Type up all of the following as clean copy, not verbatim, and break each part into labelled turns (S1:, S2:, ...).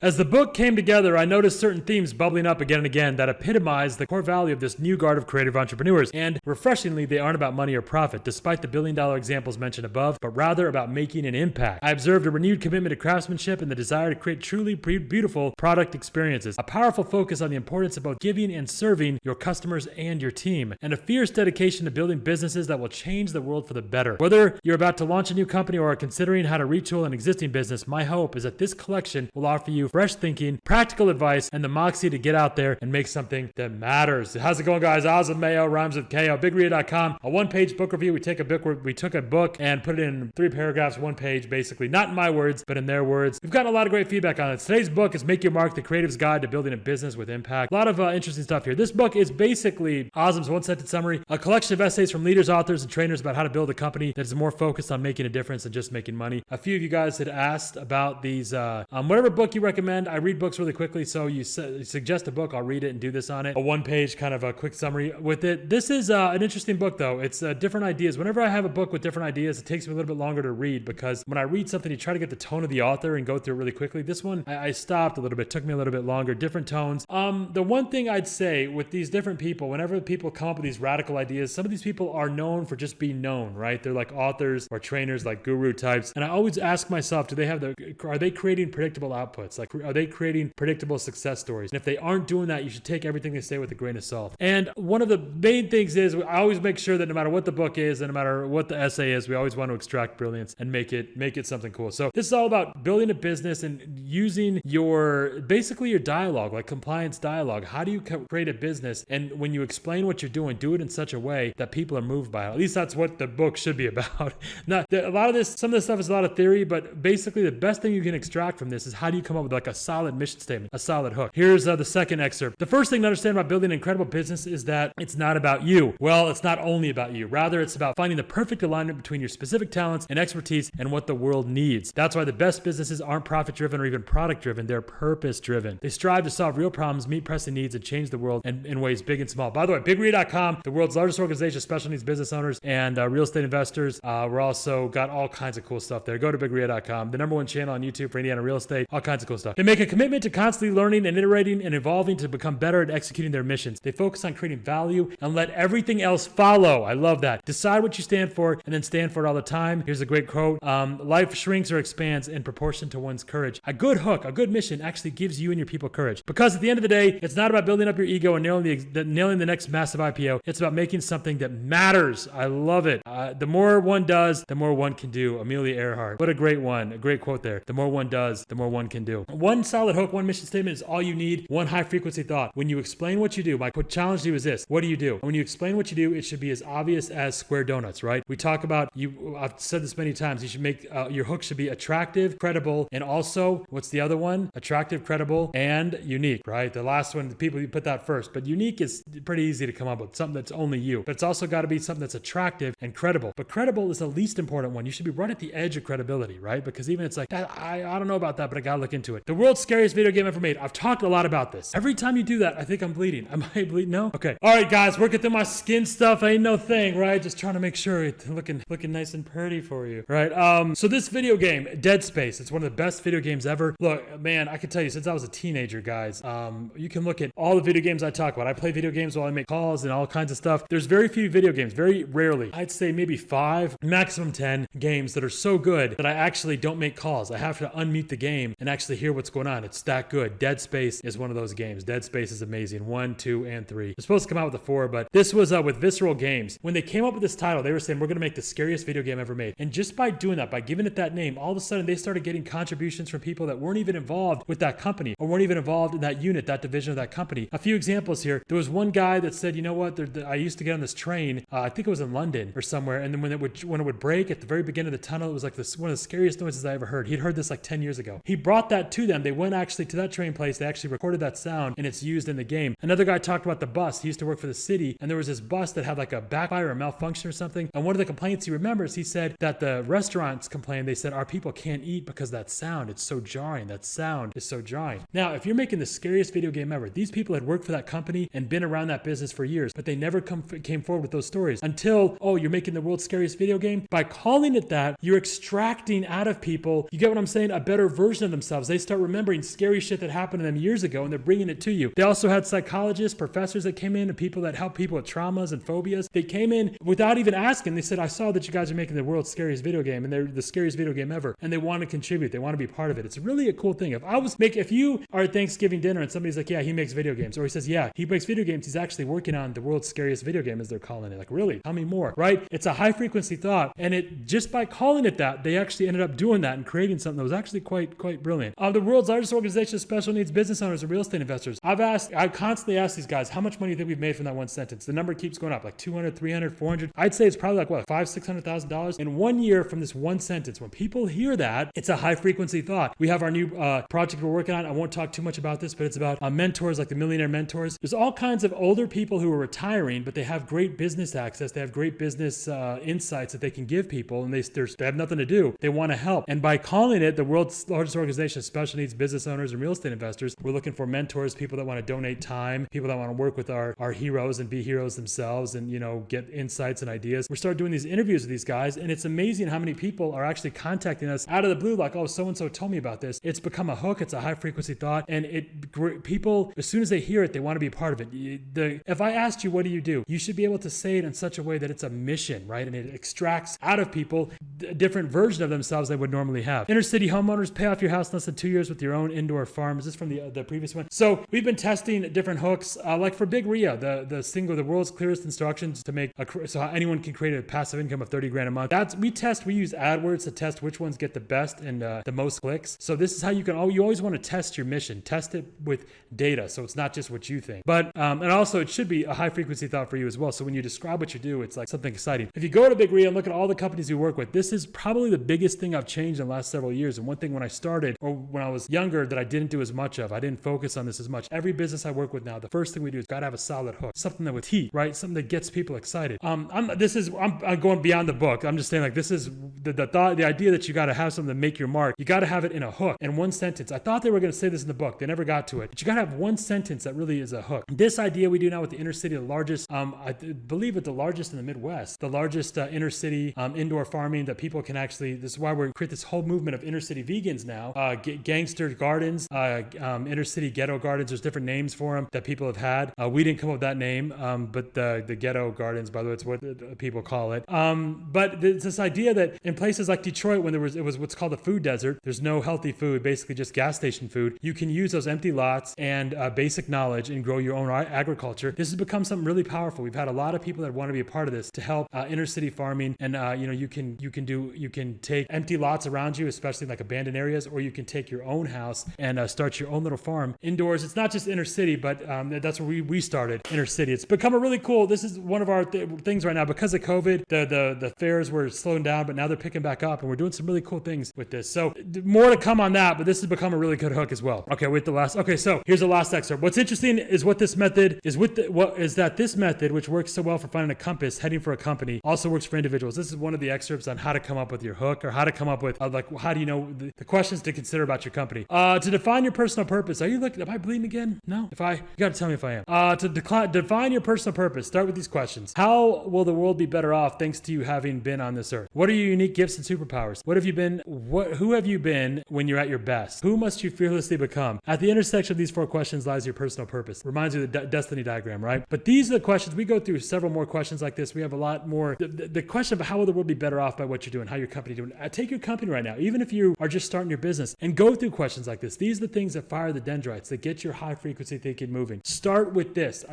S1: As the book came together, I noticed certain themes bubbling up again and again that epitomize the core value of this new guard of creative entrepreneurs. And refreshingly, they aren't about money or profit, despite the billion-dollar examples mentioned above, but rather about making an impact. I observed a renewed commitment to craftsmanship and the desire to create truly beautiful product experiences, a powerful focus on the importance of both giving and serving your customers and your team, and a fierce dedication to building businesses that will change the world for the better. Whether you're about to launch a new company or are considering how to retool an existing business, my hope is that this collection will offer you fresh thinking, practical advice, and the moxie to get out there and make something that matters. How's it going, guys? Azam Mayo, rhymes with KO, bigread.com. A one-page book review. We took a book and put it in 3 paragraphs, 1 page, basically. Not in my words, but in their words. We've gotten a lot of great feedback on it. Today's book is Make Your Mark, the Creative's Guide to Building a Business with Impact. A lot of interesting stuff here. This book is basically Azam's one-sentence summary, a collection of essays from leaders, authors, and trainers about how to build a company that is more focused on making a difference than just making money. A few of you guys had asked about these, whatever book you recommend. I read books really quickly, so you suggest a book, I'll read it and do this on it. A 1-page kind of a quick summary with it. This is an interesting book, though. It's different ideas. Whenever I have a book with different ideas, it takes me a little bit longer to read because when I read something, you try to get the tone of the author and go through it really quickly. This one, I stopped a little bit. It took me a little bit longer. Different tones. The one thing I'd say with these different people, whenever people come up with these radical ideas, some of these people are known for just being known, right? They're like authors or trainers, like guru types. And I always ask myself, are they creating predictable outputs? Like, are they creating predictable success stories? And if they aren't doing that, you should take everything they say with a grain of salt. And one of the main things is I always make sure that no matter what the book is and no matter what the essay is, we always want to extract brilliance and make it something cool. So this is all about building a business and using basically your dialogue, like compliance dialogue. How do you create a business? And when you explain what you're doing, do it in such a way that people are moved by it. At least that's what the book should be about. Now, some of this stuff is a lot of theory, but basically the best thing you can extract from this is how do you come up with like a solid mission statement, a solid hook. Here's the second excerpt. The first thing to understand about building an incredible business is that it's not about you. Well, it's not only about you. Rather, it's about finding the perfect alignment between your specific talents and expertise and what the world needs. That's why the best businesses aren't profit-driven or even product-driven. They're purpose-driven. They strive to solve real problems, meet pressing needs, and change the world in ways big and small. By the way, bigread.com, the world's largest organization of special needs business owners and real estate investors. We're also got all kinds of cool stuff there. Go to bigread.com, the #1 channel on YouTube for Indiana real estate, all kinds of cool stuff. They make a commitment to constantly learning and iterating and evolving to become better at executing their missions. They focus on creating value and let everything else follow. I love that. Decide what you stand for and then stand for it all the time. Here's a great quote. Life shrinks or expands in proportion to one's courage. A good hook, a good mission actually gives you and your people courage. Because at the end of the day, it's not about building up your ego and nailing the next massive IPO. It's about making something that matters. I love it. The more one does, the more one can do. Amelia Earhart. What a great one. A great quote there. The more one does, the more one can do. One solid hook, one mission statement is all you need. One high frequency thought. When you explain what you do, my challenge to you is this. What do you do? When you explain what you do, it should be as obvious as square donuts, right? We talk about I've said this many times. You should make your hook should be attractive, credible, and also, what's the other one? Attractive, credible, and unique, right? The last one, the people, you put that first. But unique is pretty easy to come up with, something that's only you. But it's also got to be something that's attractive and credible. But credible is the least important one. You should be right at the edge of credibility, right? Because even it's like, I don't know about that, but I got to look into it. The world's scariest video game ever made. I've talked a lot about this. Every time you do that, I think I'm bleeding. Am I bleeding? No? Okay. All right, guys, working through my skin stuff. Ain't no thing, right? Just trying to make sure it's looking nice and pretty for you, right? So this video game, Dead Space, it's one of the best video games ever. Look, man, I can tell you since I was a teenager, guys, you can look at all the video games I talk about. I play video games while I make calls and all kinds of stuff. There's very few video games, very rarely. I'd say maybe 5, maximum 10 games that are so good that I actually don't make calls. I have to unmute the game and actually hear what's going on. It's that good. Dead Space is one of those games. Dead Space is amazing. 1, 2, and 3. They're supposed to come out with a 4, but this was with Visceral Games. When they came up with this title, they were saying, we're going to make the scariest video game ever made. And just by doing that, by giving it that name, all of a sudden they started getting contributions from people that weren't even involved with that company or weren't even involved in that unit, that division of that company. A few examples here. There was one guy that said, you know what, I used to get on this train, I think it was in London or somewhere, and then when it would break at the very beginning of the tunnel, it was like one of the scariest noises I ever heard. He'd heard this like 10 years ago. He brought that to them. They went actually to that train place. They actually recorded that sound and it's used in the game. Another guy talked about the bus. He used to work for the city and there was this bus that had like a backfire or malfunction or something. And one of the complaints he remembers, he said that the restaurants complained. They said, our people can't eat because that sound, it's so jarring. That sound is so jarring. Now, if you're making the scariest video game ever, these people had worked for that company and been around that business for years, but they never came forward with those stories until, oh, you're making the world's scariest video game. By calling it that, you're extracting out of people, you get what I'm saying, a better version of themselves. They start remembering scary shit that happened to them years ago, and they're bringing it to you. They also had psychologists, professors that came in, and people that help people with traumas and phobias. They came in without even asking. They said, I saw that you guys are making the world's scariest video game, and they're the scariest video game ever, and they want to contribute. They want to be part of it. It's really a cool thing. If you are at Thanksgiving dinner and somebody's like, yeah, he makes video games, or he says, yeah, he makes video games, he's actually working on the world's scariest video game, as they're calling it. Like, really? Tell me more, right? It's a high frequency thought, and it just by calling it that, they actually ended up doing that and creating something that was actually quite brilliant. The world's largest organization of special needs business owners and real estate investors. I've constantly asked these guys, how much money do you think we've made from that one sentence? The number keeps going up, like 200, 300, 400. I'd say it's probably like what, $500,000-$600,000 in 1 year from this one sentence. When people hear that, it's a high frequency thought. We have our new project we're working on. I won't talk too much about this, but it's about mentors, like the millionaire mentors. There's all kinds of older people who are retiring, but they have great business access. They have great business insights that they can give people, and they have nothing to do. They want to help. And by calling it the world's largest organization of special needs business owners and real estate investors, we're looking for mentors, people that want to donate time, people that want to work with our heroes and be heroes themselves, and get insights and ideas. We start doing these interviews with these guys, and it's amazing how many people are actually contacting us out of the blue, like, oh, so-and-so told me about this. It's become a hook. It's a high frequency thought, and people, as soon as they hear it, they want to be part of it. If I asked you, what do? You should be able to say it in such a way that it's a mission, right? And it extracts out of people a different version of themselves they would normally have. Inner city homeowners, pay off your house in less than 2 years with your own indoor farm. Is this from the previous one? So we've been testing different hooks, like for Big RIA, the world's clearest instructions to make so anyone can create a passive income of 30 grand a month. We use AdWords to test which ones get the best and the most clicks. So this is how you always want to test your mission. Test it with data, so it's not just what you think. But and also it should be a high frequency thought for you as well. So when you describe what you do, it's like something exciting. If you go to Big RIA and look at all the companies we work with, this is probably the biggest thing I've changed in the last several years. And one thing when I started, or when I was younger, that I didn't do as much of, I didn't focus on this as much. Every business I work with now, the first thing we do is got to have a solid hook, something that with heat, right? Something that gets people excited. I'm going beyond the book. I'm just saying, like, this is the thought, the idea that you got to have something to make your mark. You got to have it in a hook, in one sentence. I thought they were going to say this in the book. They never got to it. But you got to have one sentence that really is a hook. This idea we do now with the inner city, the largest, I believe it's the largest in the Midwest, the largest inner city indoor farming that people can actually, this is why we create this whole movement of inner city vegans now, gangster gardens, inner city ghetto gardens. There's different names for them that people have had. We didn't come up with that name, but the ghetto gardens, by the way, it's what people call it. But it's this idea that in places like Detroit, when it was what's called a food desert, there's no healthy food, basically just gas station food. You can use those empty lots and basic knowledge and grow your own agriculture. This has become something really powerful. We've had a lot of people that want to be a part of this to help inner city farming, and you can take empty lots around you, especially like abandoned areas, or you can take your own house and start your own little farm indoors. It's not just inner city, but that's where we started, inner city. It's become a really cool. This is one of our things right now because of COVID. The fairs were slowing down, but now they're picking back up, and we're doing some really cool things with this. So more to come on that, but this has become a really good hook as well. Okay, so here's the last excerpt. What's interesting is what this method is this method, which works so well for finding a compass, heading for a company, also works for individuals. This is one of the excerpts on how to come up with your hook, or how to come up with how do you know the questions to consider about your company. To define your personal purpose. Are you looking? Am I bleeding again? No. You got to tell me if I am. To define your personal purpose. Start with these questions. How will the world be better off thanks to you having been on this earth? What are your unique gifts and superpowers? Who have you been when you're at your best? Who must you fearlessly become? At the intersection of these 4 questions lies your personal purpose. Reminds you of the destiny diagram, right? But these are the questions. We go through several more questions like this. We have a lot more. The question of how will the world be better off by what you're doing, how your company doing. Take your company right now, even if you are just starting your business, and go through questions like this. These are the things that fire the dendrites, that get your high frequency thinking moving. Start with this.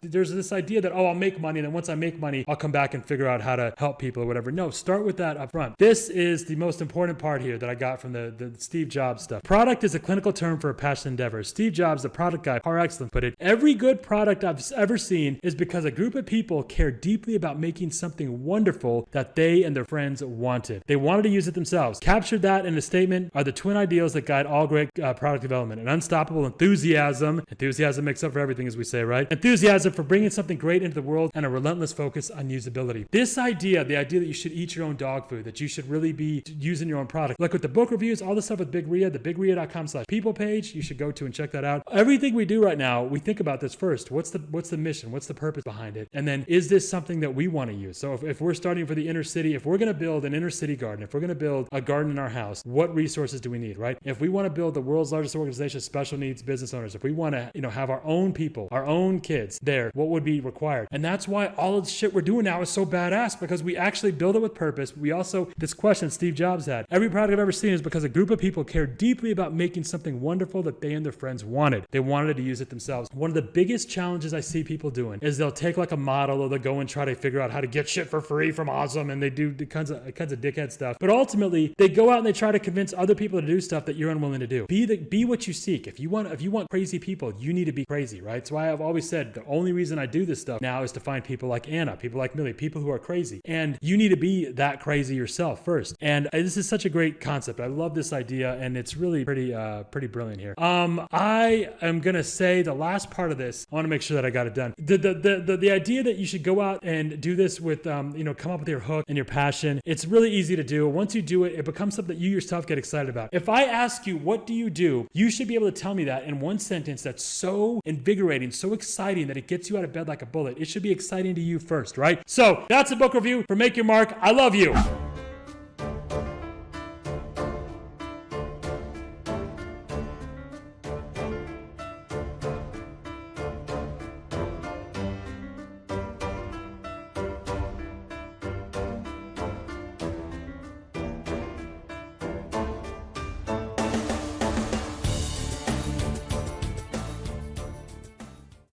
S1: There's this idea that, I'll make money, and then once I make money, I'll come back and figure out how to help people or whatever. No, start with that up front. This is the most important part here that I got from the Steve Jobs stuff. Product is a clinical term for a passion endeavor. Steve Jobs, the product guy, par excellence, put it, every good product I've ever seen is because a group of people care deeply about making something wonderful that they and their friends wanted. They wanted to use it themselves. Captured that in a statement are the twin ideals that guide all great product development: an unstoppable enthusiasm makes up for everything, as we say, right? Enthusiasm for bringing something great into the world, and a relentless focus on usability. This idea, the idea that you should eat your own dog food, that you should really be using your own product. Like with the book reviews, all the stuff with Big RIA, the bigria.com/people page, you should go to and check that out. Everything we do right now, we think about this first. What's the mission? What's the purpose behind it? And then, is this something that we want to use? So if we're starting for the inner city, if we're going to build an inner city garden, if we're going to build a garden in our house, what resources do we need, right? if we want to build the world's largest organization of special needs business owners, if we want to, have our own people, our own kids there, what would be required? And that's why all of the shit we're doing now is so badass, because we actually build it with purpose. We also, this question Steve Jobs had, every product I've ever seen is because a group of people care deeply about making something wonderful that they and their friends wanted. They wanted to use it themselves. One of the biggest challenges I see people doing is they'll take like a model, or they'll go and try to figure out how to get shit for free from Azam, and they do kinds of dickhead stuff. But ultimately, they go out and they try to convince other people to do stuff that you're unwilling to do. Be what you seek. If you want crazy people, you need to be crazy, right? That's why I've always said the only reason I do this stuff now is to find people like Anna, people like Millie, people who are crazy. And you need to be that crazy yourself first. And this is such a great concept. I love this idea, and it's really pretty brilliant here. I am gonna say the last part of this, I want to make sure that I got it done. The idea that you should go out and do this with come up with your hook and your passion. It's really easy to do. Once you do it, it becomes something that you yourself get excited about. If I ask you, what do, you should be able to tell me that in one sentence that's so invigorating, so exciting that it gets you out of bed like a bullet. It should be exciting to you first, right? So that's a book review for Make Your Mark. I love you.